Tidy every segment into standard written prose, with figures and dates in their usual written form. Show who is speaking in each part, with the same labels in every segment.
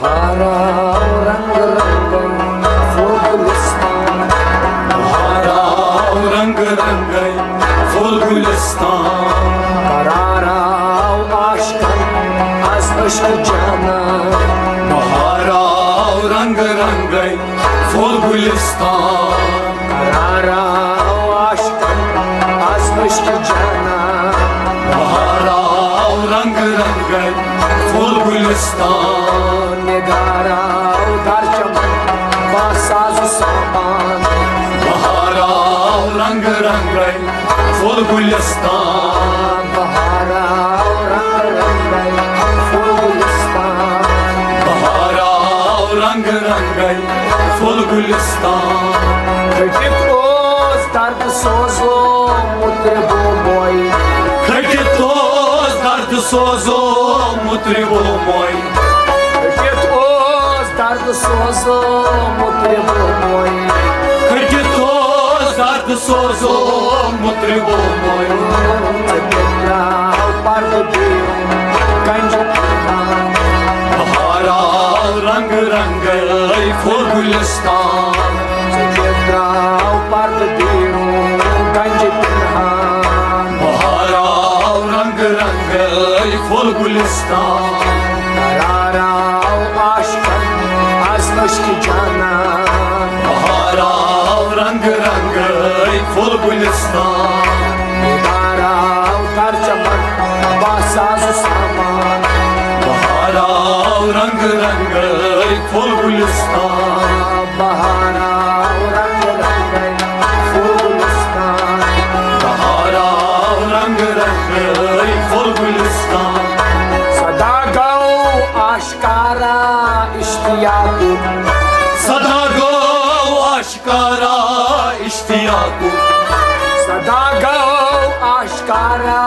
Speaker 1: बहारा रंग रंग फूल गुलिस्तान,
Speaker 2: बहारा रंग रंग फूल गुलिस्तान,
Speaker 1: करारा आशिकन az aşk cana,
Speaker 2: बहारा रंग रंग फूल गुलिस्तान,
Speaker 1: करारा आशिकन az aşk cana,
Speaker 2: बहारा रंग रंग फूल Gulistan,
Speaker 1: निगारा dar çaman basaz saman,
Speaker 2: बहारा रंग रंग फूल गुलिस्तान,
Speaker 1: बहारा रंग रंग फूल गुलिस्तान,
Speaker 2: बहारा रंग रंग फूल गुलिस्तान,
Speaker 1: खटित ओज दर्द सोजो मुतरबो boy,
Speaker 2: खटित ओज दर्द सोजो मुतरिबो मोय,
Speaker 1: खटित ओज दर्द सोजो मुतरबो boy,
Speaker 2: खटित ओज दर्द सोजो मुतरिबो मोय,
Speaker 1: तेरा पर्द दी कंज
Speaker 2: बहारा रंग रंग फूल गुलिस्तान,
Speaker 1: तेरा पर्द दी कंज
Speaker 2: बहारा रंग रंग फूल गुलिस्तान,
Speaker 1: करारा आशिकन az aşk cana,
Speaker 2: बहारा रंग रंग फूल Gulistan,
Speaker 1: निगारा dar çaman basaz saman,
Speaker 2: बहारा रंग रंग फूल गुलिस्तान,
Speaker 1: बहारा रंग रंग फूल गुलिस्तान,
Speaker 2: बहारा रंग रंग फूल गुलिस्तान,
Speaker 1: सदा गौ आशकारा इश्तियाकु,
Speaker 2: सदा गो आशिकारा इश्तियाकु,
Speaker 1: सदा गौ आशकारा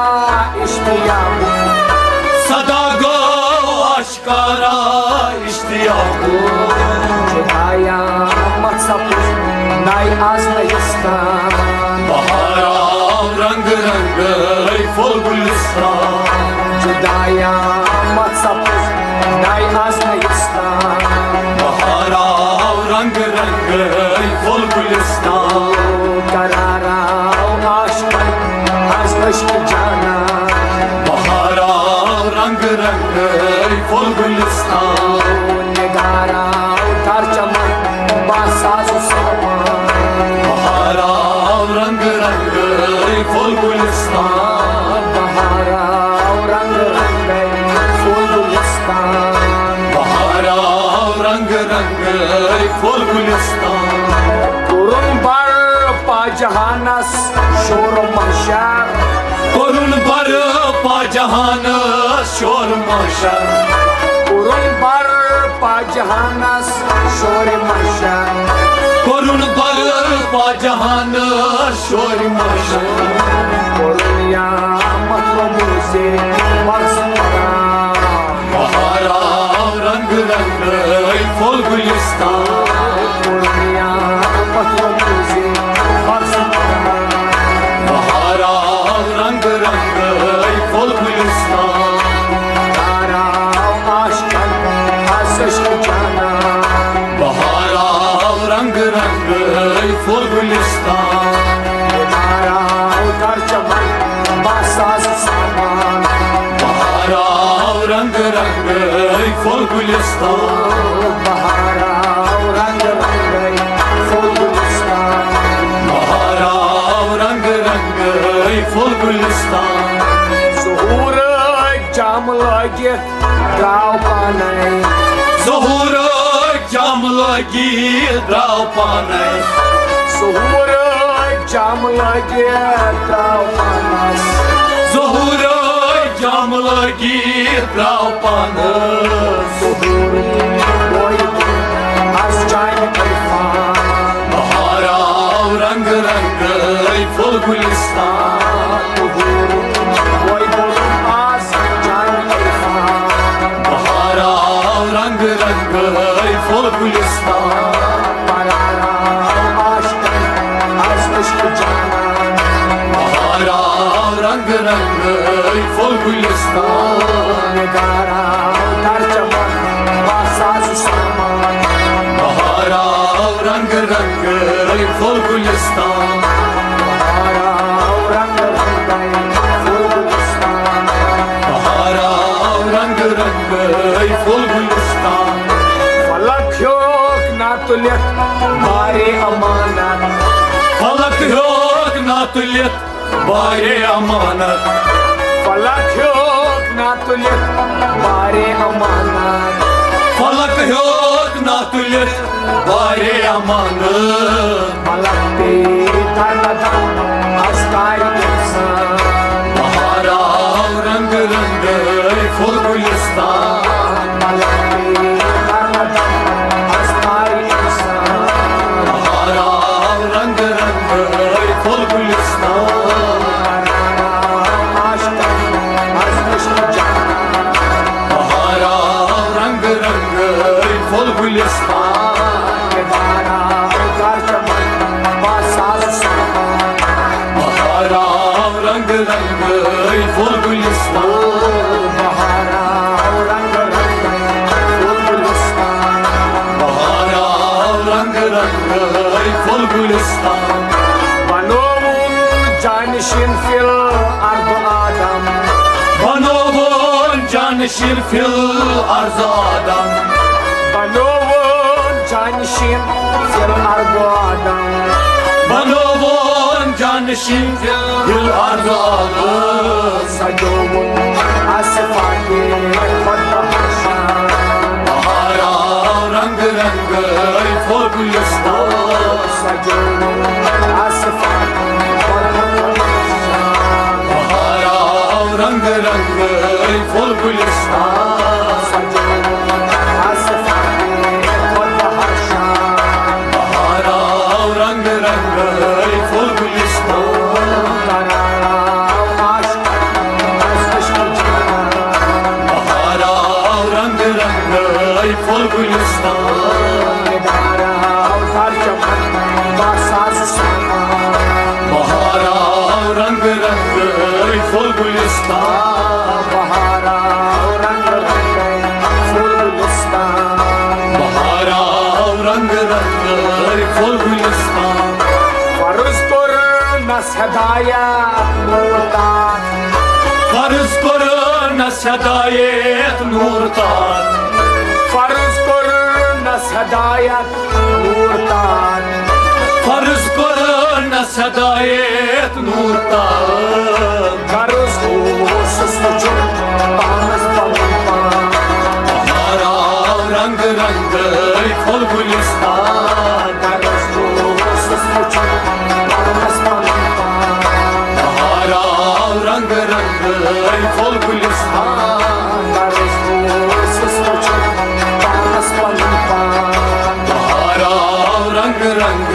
Speaker 1: इश्तियाकु,
Speaker 2: सदा गो आशिकारा इश्तियाकु,
Speaker 1: जुदाया मत सपू नाई आज़माइस्तान,
Speaker 2: बहारा रंग रंग फूल गुलिस्तान,
Speaker 1: जुदाया मत सपू नाई आज़माइस्तान,
Speaker 2: बहारा रंग रंग फूल गुलिस्तान,
Speaker 1: करारा आशिकन az aşk cana,
Speaker 2: बहारा रंग रंग फूल Gulistan,
Speaker 1: निगारा dar çaman basaz saman,
Speaker 2: बहारा रंग रंग फूल गुलिस्तान,
Speaker 1: बहारा रंग रंग फूल गुलिस्तान,
Speaker 2: बहारा रंग रंग फूल Gulistan,
Speaker 1: kurun bar pajahanas şor mahşer,
Speaker 2: करुण बर पाजहान शोर माशर,
Speaker 1: kurun bar pajahanas şor mahşer,
Speaker 2: करुण बर पाजहान शोर माशर,
Speaker 1: kurun ya matlomuze marsmara,
Speaker 2: बहारा रंग रंग फूल Gulistan,
Speaker 1: kurun ya matlomuze marsmara,
Speaker 2: बहारा रंग रंग फूल Gulistan,
Speaker 1: kara aşkın az aşk cana,
Speaker 2: बहारा रंग रंग फूल Gulistan,
Speaker 1: kara dar çaman basaz saman,
Speaker 2: बहारा रंग रंग फूल गुलिस्तान,
Speaker 1: बहारा रंग रंग फूल गुलिस्तान,
Speaker 2: बहारा रंग रंग फूल Gulistan,
Speaker 1: zuhur cam lagit draw panay,
Speaker 2: ज़हूर जाम लगी द्राव पाने,
Speaker 1: zuhur cam lagit draw panas,
Speaker 2: ज़हूर जाम लगी द्राव पाने,
Speaker 1: zuhur boy az can irfan,
Speaker 2: बहारा रंग रंग फूल Gulistan,
Speaker 1: zuhur boy az can irfan,
Speaker 2: बहारा रंग रंग फूल Gulistan,
Speaker 1: parara aşkın az aşk cana,
Speaker 2: बहारा रंग फुल गुलिस्तान
Speaker 1: नगारा दर चमन बासाज सामान
Speaker 2: बहारा रंग रंग फुल गुलिस्तान
Speaker 1: बहारा रंग रंग फूल गुलिस्तान
Speaker 2: बहारा रंग रंग फुल गुलिस्तान
Speaker 1: फलक ह्योक ना तुलित बारे अमानत
Speaker 2: फलक ह्योक ना तुलित बारे अमानत
Speaker 1: फलक ह्योक ना तुलित बारे अमानत
Speaker 2: फलक ह्योक ना तुलित बारे अमानत
Speaker 1: फलक पे धन धन अस्तार इंसान
Speaker 2: बहारा रंग रंग फुल गुलिस्तान
Speaker 1: फलक पे धन धन अस्तार इंसान
Speaker 2: बहारा रंग रंग फुल गुलिस्तान बहारा रंग रंग फुल गुलिस्तान बहारा रंग रंग फुल गुलिस्तान बहारा रंग रंग फुल गुलिस्तान
Speaker 1: जानशीन फिल अर्द आदम
Speaker 2: बनोवन जानशीन फिल अर्ज आदम
Speaker 1: बनोवन जानशीन फिल अर्द आदम
Speaker 2: बनोवन जानशीन फिल अर्ज आदम
Speaker 1: सजोवन असफाके फतहशान
Speaker 2: बहारा रंग रंग फुल गुलिस्तान
Speaker 1: सजोवन असफाके फतहशान
Speaker 2: बहारा रंग रंग फुल गुलिस्तान
Speaker 1: सजोवन असफाके फतहशान
Speaker 2: बहारा रंग रंग फुल गुलिस्तान बहारा रंग रंग फुल गुलिस्तान बहारा रंग रंग फुल गुलिस्तान बहारा रंग रंग फुल गुलिस्तान
Speaker 1: फर्ज कर नस्हदायत नूरतान
Speaker 2: फर्ज कर नस्हदायत नूरतान
Speaker 1: फर्ज कर नस्हदायत नूरतान
Speaker 2: फर्ज कर नस्हदायत नूरतान
Speaker 1: गर्ज हो सुचुन पानस पलपान
Speaker 2: बहारा रंग रंग फुल गुलिस्तान
Speaker 1: गर्ज हो सुचुन पानस पलपान
Speaker 2: बहारा रंग रंग फुल गुलिस्तान
Speaker 1: गर्ज हो सुचुन पानस पलपान
Speaker 2: बहारा रंग रंग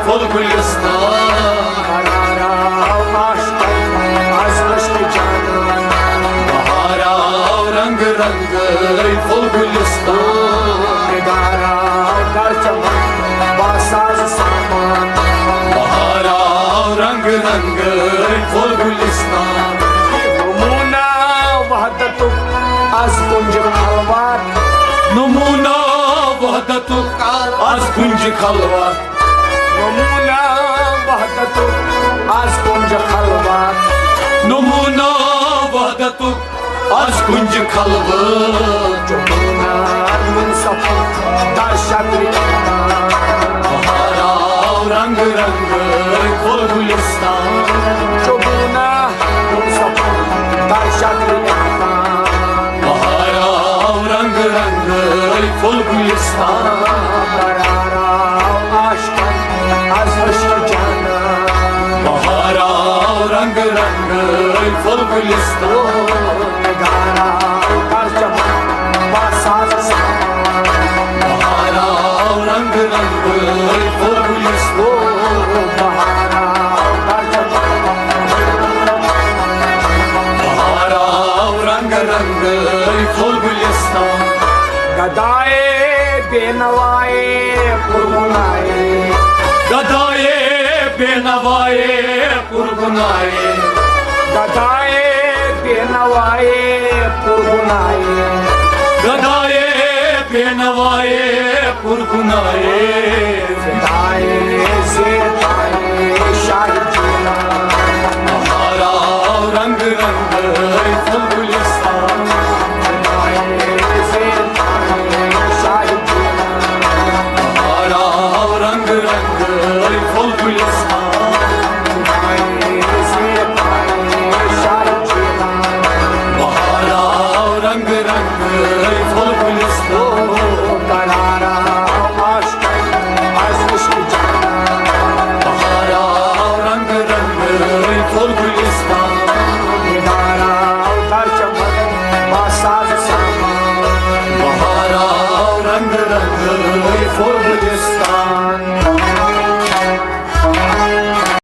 Speaker 2: फुल गुलिस्तान बहारा रंग रंग फुल गुलिस्तान बहारा रंग रंग फुल गुलिस्तान
Speaker 1: नमूना वहदतु az kunj khalwat
Speaker 2: नमूना वहदतु आज कुंज खलवत
Speaker 1: नमूना वहदतु az kunj khalwat
Speaker 2: नमूना वहदतु आज कुंज खलवत
Speaker 1: Jumuna min safa dar shadri
Speaker 2: बहारा रंग रंग full Gulistan
Speaker 1: Jumuna min safa dar shadri
Speaker 2: बहारा रंग रंग फुल गुलिस्तान बहारा रंग रंग फुल गुलिस्तान बहारा रंग रंग फुल गुलिस्तान बहारा रंग रंग फुल गुलिस्तान
Speaker 1: गदाए बेनवाए पुरमुनाए
Speaker 2: गदाए बेनवाए कुर्बनाए
Speaker 1: गदाए बेनवाए पुरगुनाए
Speaker 2: गदाये बेनवाये पुरगुनाये
Speaker 1: दाए ज़ेताए शाही जीना
Speaker 2: बहारा रंग रंग फूल गुलिस्तान
Speaker 1: दाए ज़ेताए शाही जीना
Speaker 2: बहारा रंग रंग फूल गुलिस्तान